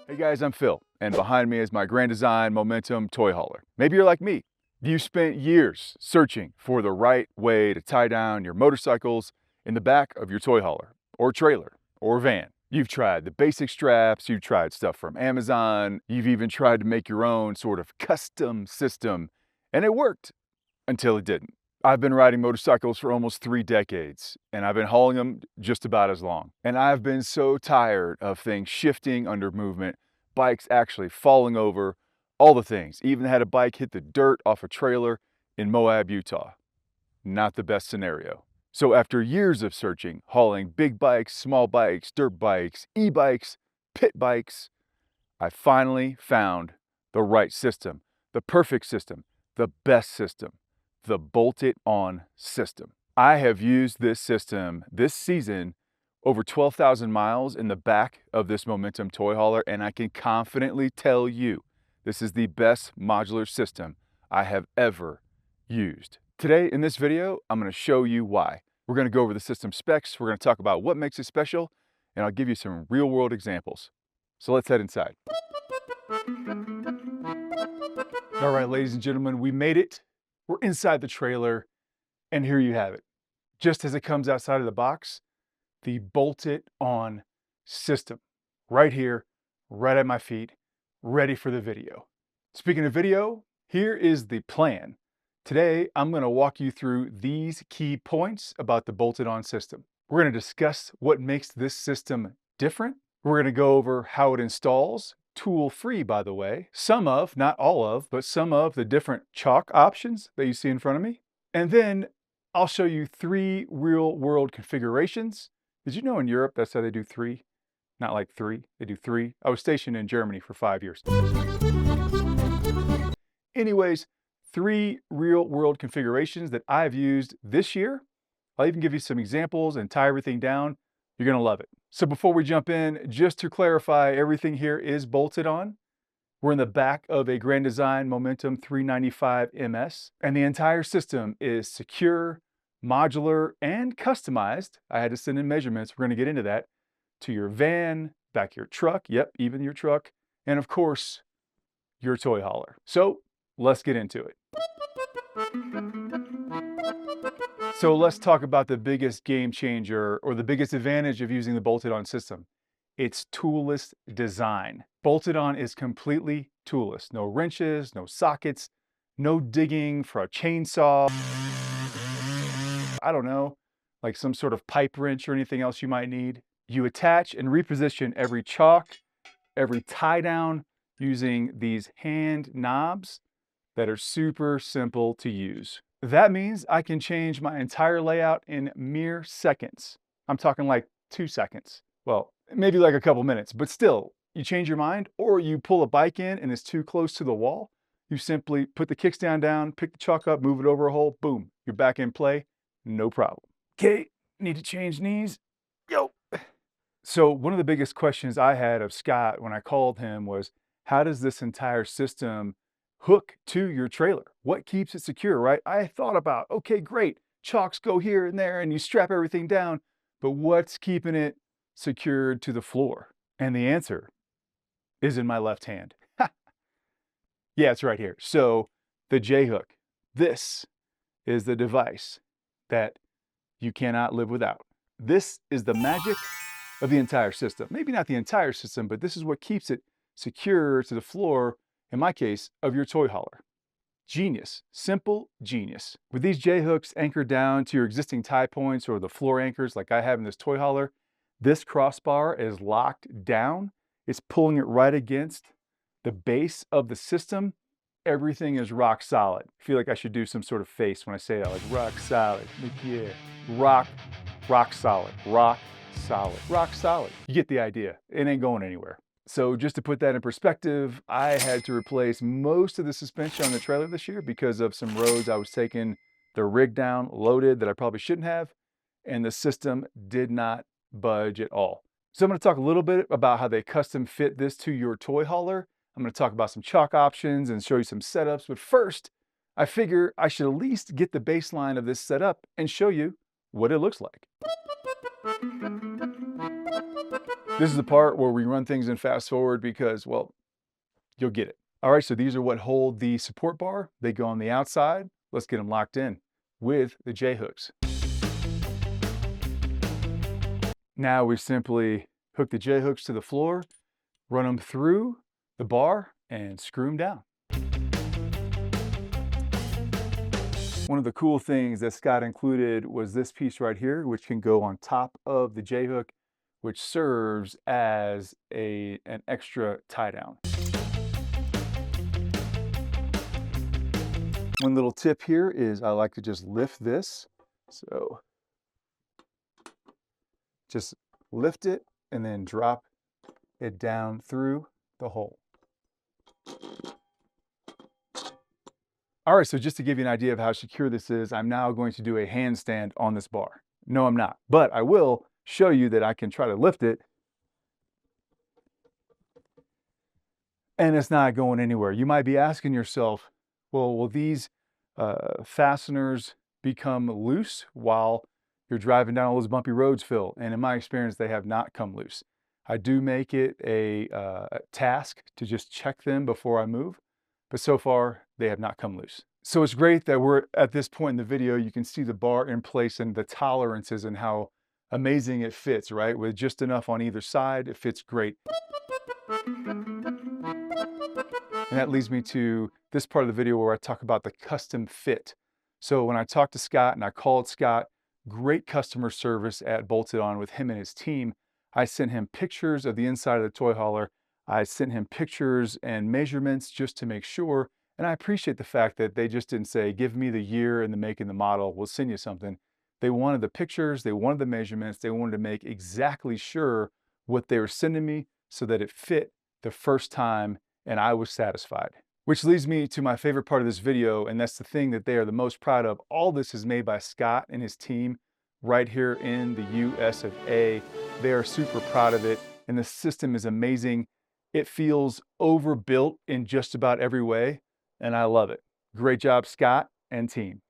Hey guys, I'm Phil, and behind me is my Grand Design Momentum toy hauler. Maybe you're like me. You spent years searching for the right way to tie down your motorcycles in the back of your toy hauler, or trailer, or van. You've tried the basic straps, you've tried stuff from Amazon, you've even tried to make your own sort of custom system, and it worked until it didn't. I've been riding motorcycles for almost 3 decades, and I've been hauling them just about as long. And I've been so tired of things shifting under movement, bikes actually falling over, all the things. Even had a bike hit the dirt off a trailer in Moab, Utah. Not the best scenario. So after years of searching, hauling big bikes, small bikes, dirt bikes, e-bikes, pit bikes, I finally found the right system, the perfect system, the best system. The bolt-it-on system. I have used this system this season over 12,000 miles in the back of this Momentum toy hauler, and I can confidently tell you this is the best modular system I have ever used. Today in this video, I'm going to show you why. We're going to go over the system specs, we're going to talk about what makes it special, and I'll give you some real-world examples. So let's head inside. All right, ladies and gentlemen, we made it. We're inside the trailer, and here you have it. Just as it comes outside of the box, the bolt-it-on system. Right here, right at my feet, ready for the video. Speaking of video, here is the plan. Today, I'm going to walk you through these key points about the bolt-it-on system. We're going to discuss what makes this system different. We're going to go over how it installs, tool-free, by the way, some of, not all of, but some of the different Chock options that you see in front of me. And then I'll show you 3 real-world configurations. Did you know in Europe that's how they do 3? Not like 3, they do 3. I was stationed in Germany for 5 years. Anyways, 3 real-world configurations that I've used this year. I'll even give you some examples and tie everything down. You're going to love it. So before we jump in, just to clarify, everything here is bolted on. We're in the back of a Grand Design Momentum 395 MS, and the entire system is secure, modular, and customized. I had to send in measurements, we're going to get into that, to your van, back your truck, yep, even your truck, and of course, your toy hauler. So let's get into it. So let's talk about the biggest game changer or the biggest advantage of using the bolted-on system. It's toolless design. Bolted-on is completely toolless. No wrenches, no sockets, no digging for a chainsaw. I don't know, like some sort of pipe wrench or anything else you might need. You attach and reposition every chock, every tie down using these hand knobs that are super simple to use. That means I can change my entire layout in mere seconds. I'm talking like 2 seconds. Well, maybe like a couple minutes, but still, you change your mind or you pull a bike in and it's too close to the wall. You simply put the kickstand down, pick the chock up, move it over a hole, boom, you're back in play, no problem. Okay, need to change knees. Yo. So one of the biggest questions I had of Scott when I called him was, how does this entire system hook to your trailer? What keeps it secure, right? I thought about, okay, great, chocks go here and there and you strap everything down, but what's keeping it secured to the floor? And the answer is in my left hand. Yeah, it's right here. So the J-hook, this is the device that you cannot live without. This is the magic of the entire system. Maybe not the entire system, but this is what keeps it secure to the floor, in my case, of your toy hauler. Genius, simple genius. With these J-hooks anchored down to your existing tie points or the floor anchors like I have in this toy hauler, this crossbar is locked down. It's pulling it right against the base of the system. Everything is rock solid. I feel like I should do some sort of face when I say that, like rock solid. Like, yeah, rock solid, rock solid, rock solid. You get the idea. It ain't going anywhere. So just to put that in perspective, I had to replace most of the suspension on the trailer this year because of some roads I was taking the rig down loaded that I probably shouldn't have, and the system did not budge at all. So I'm going to talk a little bit about how they custom fit this to your toy hauler. I'm going to talk about some Chock options and show you some setups, but first, I figure I should at least get the baseline of this set up and show you what it looks like. This is the part where we run things in fast forward because, well, you'll get it. All right, so these are what hold the support bar. They go on the outside. Let's get them locked in with the J-hooks. Now we simply hook the J-hooks to the floor, run them through the bar, and screw them down. One of the cool things that Scott included was this piece right here, which can go on top of the J-hook, which serves as an extra tie down. One little tip here is I like to just lift this. So just lift it and then drop it down through the hole. All right, so just to give you an idea of how secure this is, I'm now going to do a handstand on this bar. No, I'm not, but I will show you that I can try to lift it and it's not going anywhere. You might be asking yourself, well, will these fasteners become loose while you're driving down all those bumpy roads, Phil? And in my experience, they have not come loose. I do make it a task to just check them before I move, but so far they have not come loose. So it's great that we're at this point in the video, you can see the bar in place and the tolerances and how amazing it fits, right? With just enough on either side, it fits great. And that leads me to this part of the video where I talk about the custom fit. So when I talked to Scott and I called Scott, great customer service at Bolted On with him and his team. I sent him pictures of the inside of the toy hauler. I sent him pictures and measurements just to make sure. And I appreciate the fact that they just didn't say, give me the year and the make and the model, we'll send you something. They wanted the pictures, they wanted the measurements, they wanted to make exactly sure what they were sending me so that it fit the first time and I was satisfied. Which leads me to my favorite part of this video, and that's the thing that they are the most proud of. All this is made by Scott and his team right here in the US of A. They are super proud of it, and the system is amazing. It feels overbuilt in just about every way, and I love it. Great job, Scott and team.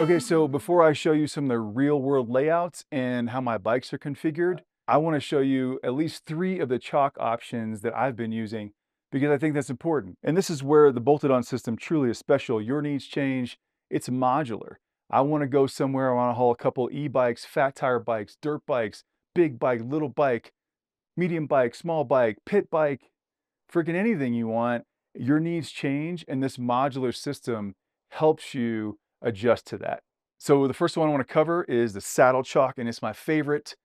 Okay, so before I show you some of the real world layouts and how my bikes are configured, I want to show you at least 3 of the Chock options that I've been using because I think that's important. And this is where the bolted on system truly is special. Your needs change, it's modular. I want to go somewhere, I want to haul a couple e-bikes, fat tire bikes, dirt bikes, big bike, little bike, medium bike, small bike, pit bike, freaking anything you want. Your needs change and this modular system helps you adjust to that. So the first one I want to cover is the saddle Chock, and it's my favorite.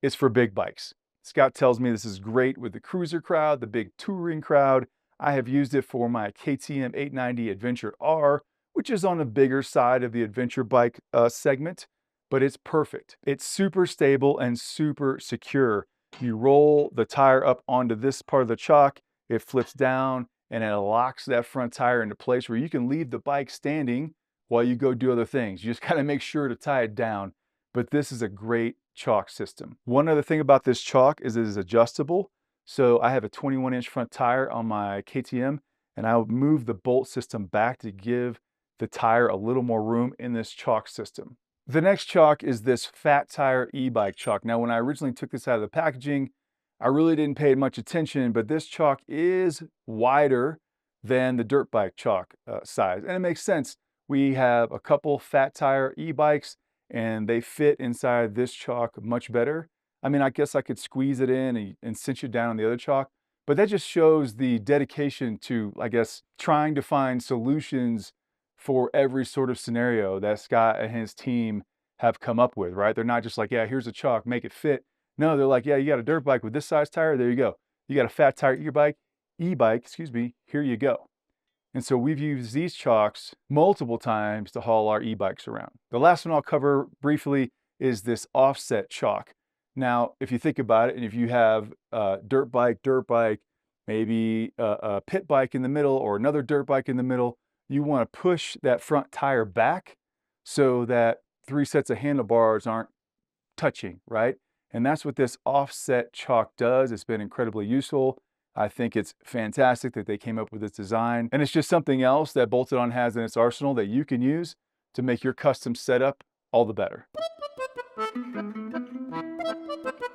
It's for big bikes. Scott tells me this is great with the cruiser crowd, the big touring crowd. I have used it for my KTM 890 Adventure R, which is on the bigger side of the adventure bike segment, but it's perfect. It's super stable and super secure. You roll the tire up onto this part of the Chock, it flips down and it locks that front tire into place where you can leave the bike standing while you go do other things. You just gotta make sure to tie it down. But this is a great Chock system. One other thing about this Chock is it is adjustable. So I have a 21-inch front tire on my KTM, and I'll move the bolt system back to give the tire a little more room in this Chock system. The next Chock is this fat tire e-bike Chock. Now, when I originally took this out of the packaging, I really didn't pay much attention, but this Chock is wider than the dirt bike Chock size. And it makes sense. We have a couple fat tire e-bikes and they fit inside this Chock much better. I mean, I guess I could squeeze it in and cinch it down on the other Chock, but that just shows the dedication to, I guess, trying to find solutions for every sort of scenario that Scott and his team have come up with, right? They're not just like, yeah, here's a Chock, make it fit. No, they're like, yeah, you got a dirt bike with this size tire, there you go. You got a fat tire e-bike, excuse me, here you go. And so we've used these Chocks multiple times to haul our e-bikes around. The last one I'll cover briefly is this offset Chock. Now, if you think about it, and if you have a dirt bike, maybe a pit bike in the middle or another dirt bike in the middle, you want to push that front tire back so that 3 sets of handlebars aren't touching, right? And that's what this offset Chock does. It's been incredibly useful. I think it's fantastic that they came up with this design. And it's just something else that Bolted On has in its arsenal that you can use to make your custom setup all the better.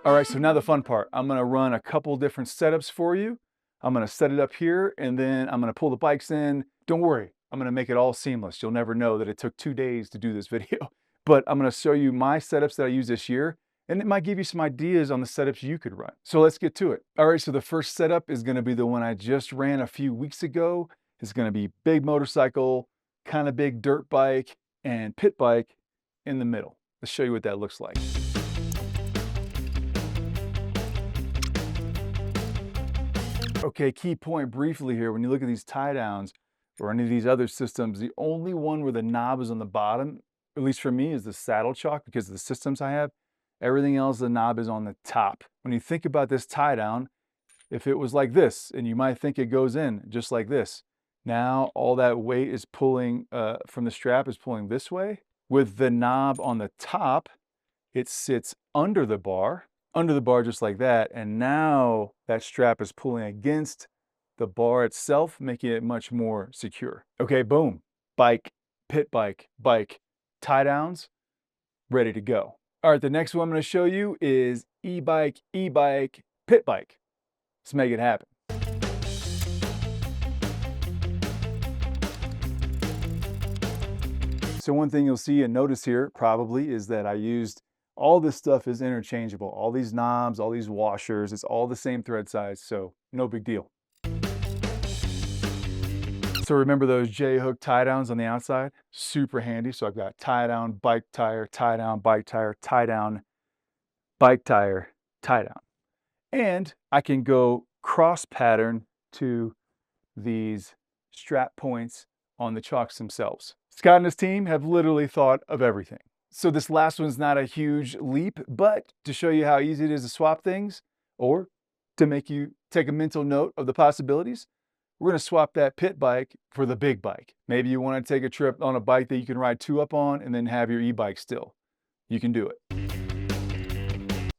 All right, so now the fun part. I'm gonna run a couple different setups for you. I'm gonna set it up here, and then I'm gonna pull the bikes in. Don't worry, I'm gonna make it all seamless. You'll never know that it took 2 days to do this video. But I'm gonna show you my setups that I use this year, and it might give you some ideas on the setups you could run. So let's get to it. All right, so the first setup is gonna be the one I just ran a few weeks ago. It's gonna be big motorcycle, kind of big dirt bike, and pit bike in the middle. Let's show you what that looks like. Okay, key point briefly here, when you look at these tie downs or any of these other systems, the only one where the knob is on the bottom, at least for me, is the saddle chock because of the systems I have. Everything else, the knob is on the top. When you think about this tie down, if it was like this, and you might think it goes in just like this, now all that weight is pulling from the strap is pulling this way. With the knob on the top, it sits under the bar just like that, and now that strap is pulling against the bar itself, making it much more secure. Okay, boom. Bike, pit bike, bike, tie downs, ready to go. All right, the next one I'm gonna show you is e-bike, e-bike, pit bike. Let's make it happen. So one thing you'll see and notice here probably is that I used all this stuff is interchangeable. All these knobs, all these washers, it's all the same thread size, so no big deal. So remember those J-hook tie downs on the outside? Super handy. So I've got tie down, bike tire, tie down, bike tire, tie down, bike tire, tie down. And I can go cross pattern to these strap points on the chocks themselves. Scott and his team have literally thought of everything. So this last one's not a huge leap, but to show you how easy it is to swap things, or to make you take a mental note of the possibilities, we're gonna swap that pit bike for the big bike. Maybe you wanna take a trip on a bike that you can ride 2 up on and then have your e-bike still. You can do it.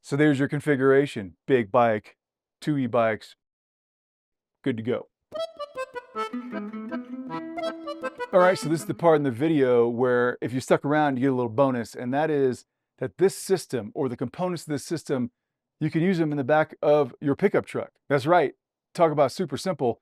So there's your configuration. Big bike, 2 e-bikes, good to go. All right, so this is the part in the video where if you stuck around, you get a little bonus, and that is that this system or the components of this system, you can use them in the back of your pickup truck. That's right. Talk about super simple.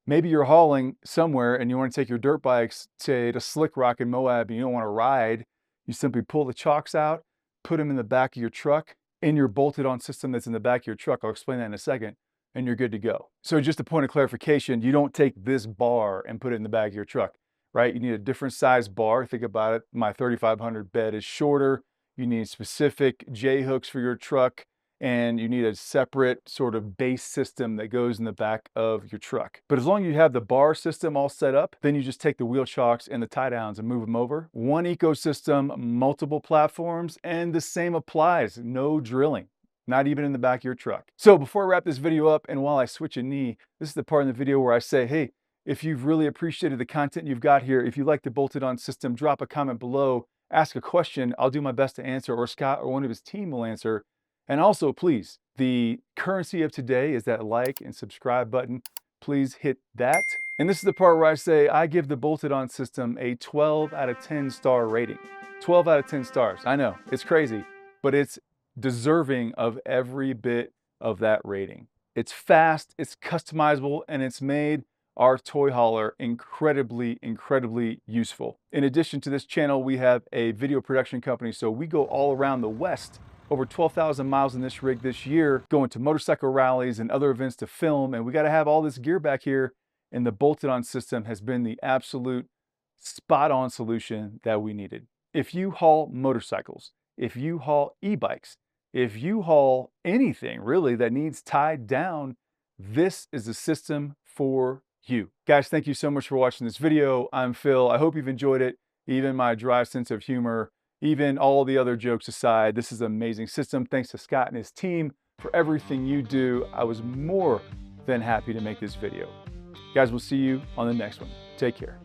Maybe you're hauling somewhere and you want to take your dirt bikes, say to Slick Rock in Moab, and you don't want to ride. You simply pull the chocks out, put them in the back of your truck, in your bolted on system that's in the back of your truck. I'll explain that in a second. And you're good to go. So just a point of clarification, you don't take this bar and put it in the back of your truck, right? You need a different size bar. Think about it. My 3500 bed is shorter. You need specific J-hooks for your truck, and you need a separate sort of base system that goes in the back of your truck. But as long as you have the bar system all set up, then you just take the wheel chocks and the tie downs and move them over. One ecosystem, multiple platforms, and the same applies. No drilling. Not even in the back of your truck. So before I wrap this video up, and while I switch a knee, this is the part in the video where I say, hey, if you've really appreciated the content you've got here, if you like the bolted on system, drop a comment below, ask a question. I'll do my best to answer, or Scott or one of his team will answer. And also, please, the currency of today is that like and subscribe button. Please hit that. And this is the part where I say, I give the bolted on system a 12 out of 10 star rating. 12 out of 10 stars. I know, it's crazy, but it's deserving of every bit of that rating. It's fast, it's customizable, and it's made our toy hauler incredibly, incredibly useful. In addition to this channel, we have a video production company, so we go all around the West, over 12,000 miles in this rig this year, going to motorcycle rallies and other events to film, and we got to have all this gear back here, and the bolted on system has been the absolute spot on solution that we needed. If you haul motorcycles, if you haul e-bikes, if you haul anything really that needs tied down, this is the system for you. Guys, thank you so much for watching this video. I'm Phil. I hope you've enjoyed it. Even my dry sense of humor, even all the other jokes aside, this is an amazing system. Thanks to Scott and his team for everything you do. I was more than happy to make this video. Guys, we'll see you on the next one. Take care.